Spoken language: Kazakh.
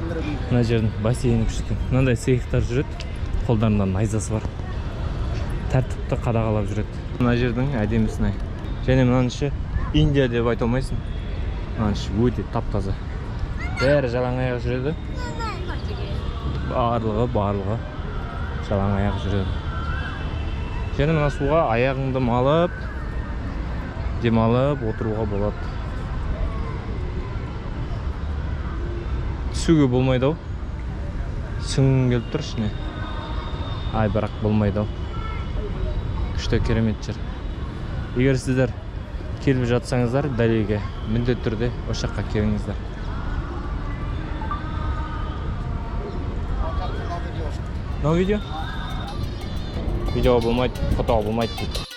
Мына жердің бассейні күшті. Мынандай Сихтар жүреді. Қолдарында найзасы бар. Тәртіпті қадағалап жүреді. Мына жердің әдемісін ай. Және мынаншы Индия деп айта алмайсың. Мынаншы өте тап-таза. Бәрі жалаң аяқ жүреді. Барлығы жалаң аяқ жүреді. Және мына суға аяғыңды малып, демалып отыруға болады. Түсуге болмайды ау. Сүңгің келіп тұр ішіне. Ай, бірақ болмайды ау. Күшті керемет жер. Егер сіздер келіп жатсаңыздар, дәлелге міндетті түрде осы жаққа келіңіздер. Мынау видео? Видео болмайды, фото болмайды дейді.